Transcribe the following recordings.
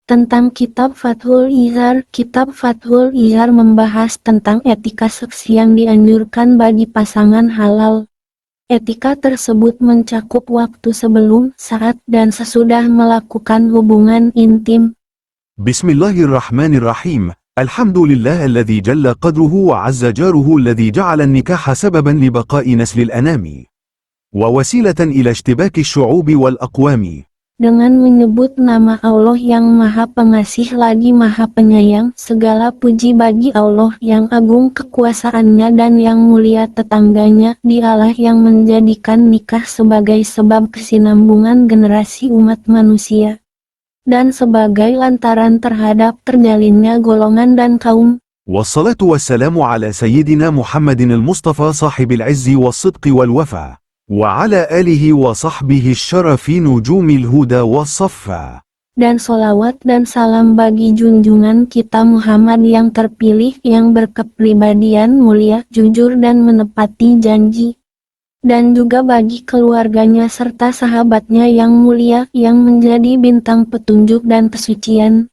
Tentang Kitab Fathul Izar. Kitab Fathul Izar membahas tentang etika seks yang dianjurkan bagi pasangan halal. Etika tersebut mencakup waktu sebelum, saat, dan sesudah melakukan hubungan intim. Bismillahirrahmanirrahim. Alhamdulillah alladhi jalla qadruhu wa azza jaruhu alladhi ja'ala an-nikaha sababan li baqa'i naslil anami wa wasilatan ila ishtibaki asy-syu'ubi wal aqwami. Dengan menyebut nama Allah yang Maha Pengasih lagi Maha Penyayang, segala puji bagi Allah yang agung kekuasaannya dan yang mulia tetangganya, Dialah yang menjadikan nikah sebagai sebab kesinambungan generasi umat manusia, dan sebagai lantaran terhadap terjalinnya golongan dan kaum. Wassalatu wassalamu ala sayyidina Muhammadin al-Mustafa sahibil izzi was-sidqi wal-wafa. وعلى آله وصحبه الشرف نجوم الهدى والصفا. Dan solawat dan salam bagi junjungan kita Muhammad yang terpilih, yang berkepribadian mulia, jujur dan menepati janji. Dan juga bagi keluarganya serta sahabatnya yang mulia, yang menjadi bintang petunjuk dan kesucian.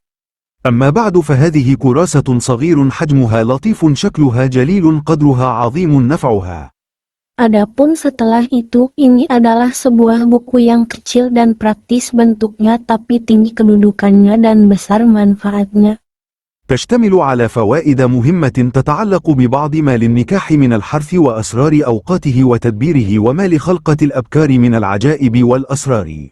أما بعد فهذه كراسة صغير حجمها لطيف شكلها جليل قدرها عظيم نفعها. Adapun setelah itu, ini adalah sebuah buku yang kecil dan praktis bentuknya tapi tinggi kedudukannya dan besar manfaatnya. تشتمل على فوائد مهمة تتعلق ببعض ما للنكاح من الحرث وأسرار أوقاته وتدبيره وما لخلقة الأبكار من العجائب والأسرار.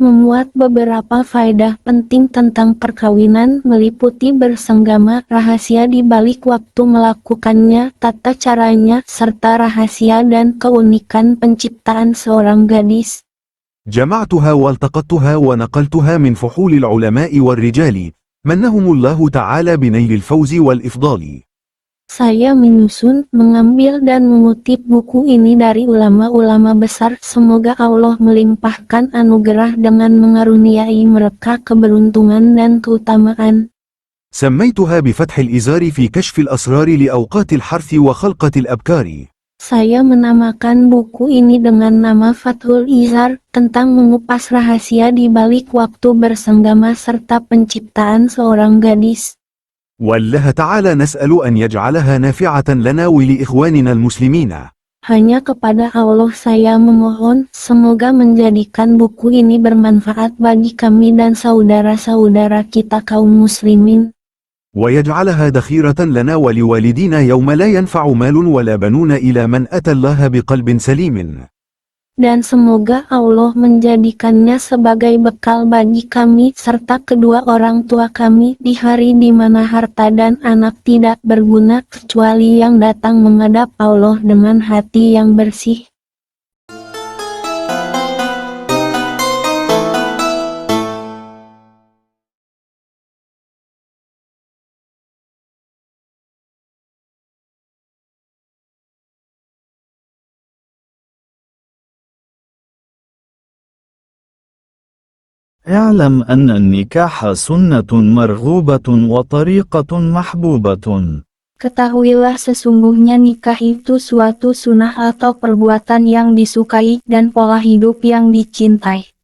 Memuat beberapa faedah penting tentang perkawinan, meliputi bersenggama, rahasia di balik waktu melakukannya, tata caranya, serta rahasia dan keunikan penciptaan seorang gadis. جمعتها والتقطتها ونقلتها من فحول العلماء والرجال منهم الله تعالى بنيل الفوز والإفضال. Saya menyusun, mengambil dan mengutip buku ini dari ulama-ulama besar. Semoga Allah melimpahkan anugerah dengan mengaruniai mereka keberuntungan dan keutamaan. سميتها بفتح الإزار في كشف الأسرار لأوقات الحرث وخلقة الأبكار. Saya menamakan buku ini dengan nama Fathul Izar, tentang mengupas rahasia di balik waktu bersenggama serta penciptaan seorang gadis. والله تعالى نسأل أن يجعلها نافعة لنا ولإخواننا المسلمين. Hanya kepada Allah saya memohon, semoga menjadikan buku ini bermanfaat bagi kami dan saudara-saudara kita kaum muslimin. ويجعلها ذخيرة لنا ولوالدينا يوم لا ينفع مال ولا بنون إلى من أتى الله بقلب سليم. Dan semoga Allah menjadikannya sebagai bekal bagi kami serta kedua orang tua kami di hari di mana harta dan anak tidak berguna kecuali yang datang menghadap Allah dengan hati yang bersih. اعلم أن النكاح سنة مرغوبة وطريقة محبوبة. Ketahuilah sesungguhnya nikah itu suatu sunnah atau perbuatan yang disukai dan pola hidup yang dicintai.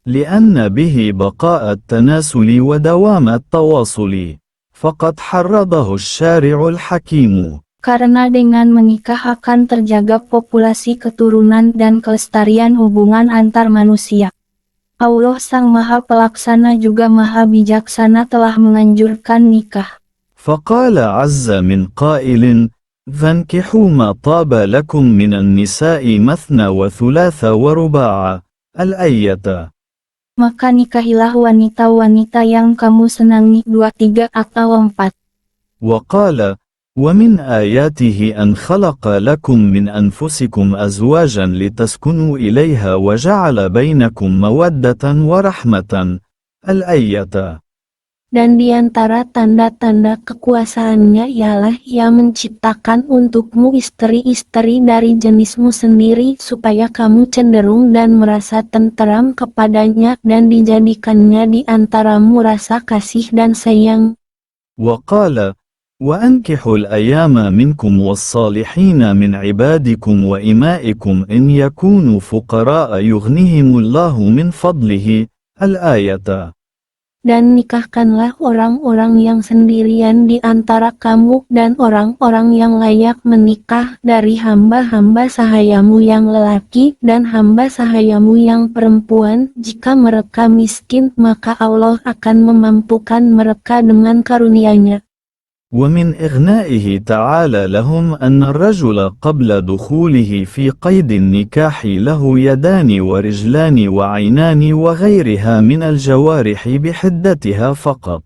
لأن به بقاء التناسل ودوام التواصل. فقد حرضه الشارع الحكيم. Karena dengan menikah akan terjaga populasi keturunan dan kelestarian hubungan antar manusia. Allah Sang Maha Pelaksana juga Maha Bijaksana telah menganjurkan nikah. فقال عز من قائل: فانكحوا ما طاب لكم من النساء مثنى وثلاث ورباع. الآية. Maka nikahilah wanita-wanita yang kamu senangi 2, 3 atau 4. وقال: ومن آياته أن خلق لكم من أنفسكم أزواجا لتسكنوا إليها وجعل بينكم مودة ورحمة. الآية. Dan di antara tanda-tanda kekuasaannya ialah Ia menciptakan untukmu istri-istri dari jenismu sendiri supaya kamu cenderung dan merasa tenteram kepadanya dan dijadikannya di antaramu rasa kasih dan sayang. وقال: وأنكحوا الأيام منكم والصالحين من عبادكم وإمائكم إن يكونوا فقراء يغنيهم الله من فضله. الآية. dan nikahkanlah orang-orang yang sendirian di antara kamu dan orang-orang yang layak menikah dari hamba-hamba sahayamu yang lelaki dan hamba sahayamu yang perempuan. Jika mereka miskin, maka Allah akan memampukan mereka dengan karunia-Nya. ومن إغنائه تعالى لهم أن الرجل قبل دخوله في قيد النكاح له يدان ورجلان وعينان وغيرها من الجوارح بحدتها فقط.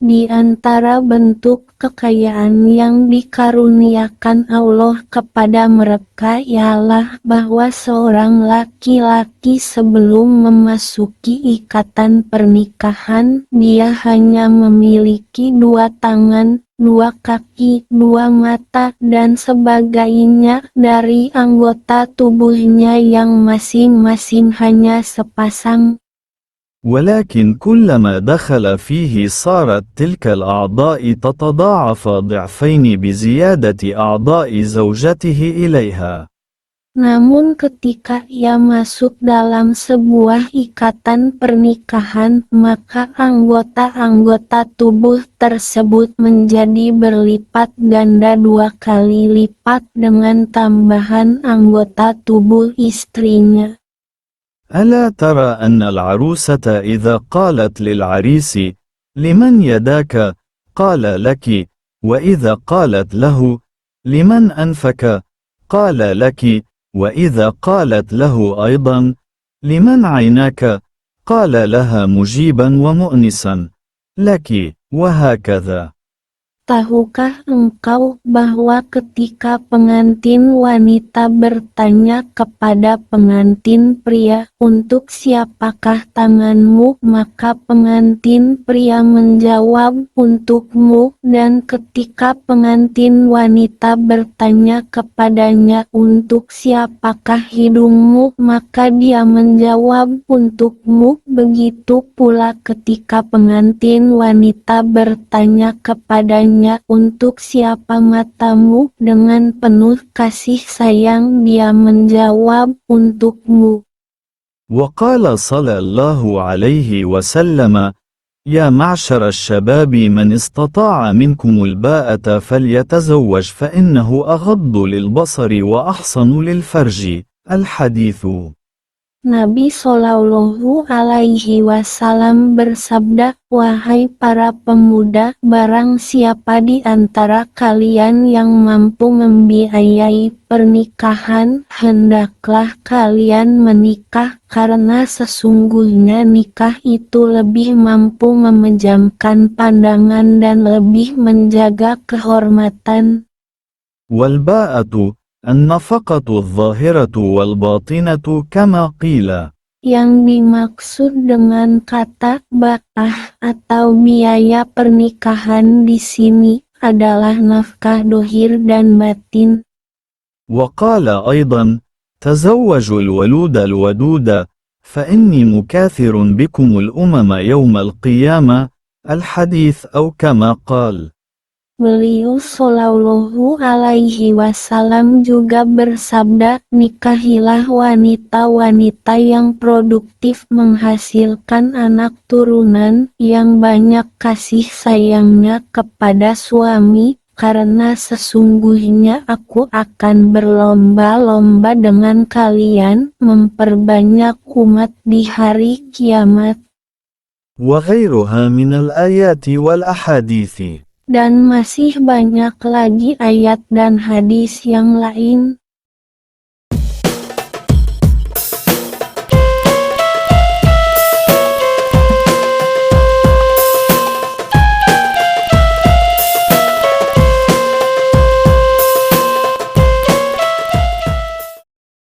Di antara bentuk kekayaan yang dikaruniakan Allah kepada mereka ialah bahwa seorang laki-laki sebelum memasuki ikatan pernikahan, dia hanya memiliki 2 tangan, 2 kaki, 2 mata, dan sebagainya dari anggota tubuhnya yang masing-masing hanya sepasang. ولكن كلما دخل فيه صارت تلك الأعضاء تتضاعف ضعفين بزيادة أعضاء زوجته إليها. Namun ketika ia masuk dalam sebuah ikatan pernikahan, maka anggota-anggota tubuh tersebut menjadi berlipat ganda 2 kali lipat dengan tambahan anggota tubuh istrinya. ألا ترى أن العروسة إذا قالت للعريس لمن يداك قال لك، وإذا قالت له لمن أنفك قال لك، وإذا قالت له أيضا لمن عيناك قال لها مجيبا ومؤنسا لك، وهكذا. Tahukah engkau bahwa ketika pengantin wanita bertanya kepada pengantin pria, "Untuk siapakah tanganmu?" maka pengantin pria menjawab, "Untukmu," dan ketika pengantin wanita bertanya kepadanya, "Untuk siapakah hidungmu?" maka dia menjawab, "Untukmu." Begitu pula ketika pengantin wanita bertanya kepadanya, "Untuk siapa matamu?" dengan penuh kasih sayang dia menjawab, "Untukmu." وقال صلى الله عليه وسلم: يا معشر الشباب من استطاع منكم الباءة فليتزوج فإنه أغض للبصر وأحصن للفرج. الحديث. Nabi Shallallahu Alaihi Wasallam bersabda, "Wahai para pemuda, barang siapa di antara kalian yang mampu membiayai pernikahan, hendaklah kalian menikah, karena sesungguhnya nikah itu lebih mampu memejamkan pandangan dan lebih menjaga kehormatan." والباءة النفقة الظاهرة والباطنة كما قيل. Yang dimaksud dengan kata ba'ah atau biaya pernikahan di sini adalah nafkah dohir dan batin. وقال أيضا: تزوجوا الولود الودود فإني مكاثر بكم الأمم يوم القيامة. الحديث أو كما قال. Beliau Shallallahu Alaihi Wasallam juga bersabda, "Nikahilah wanita-wanita yang produktif menghasilkan anak turunan yang banyak kasih sayangnya kepada suami, karena sesungguhnya aku akan berlomba-lomba dengan kalian memperbanyak umat di hari kiamat." وغيرها من الآيات والأحاديث. Dan masih banyak lagi ayat dan hadis yang lain.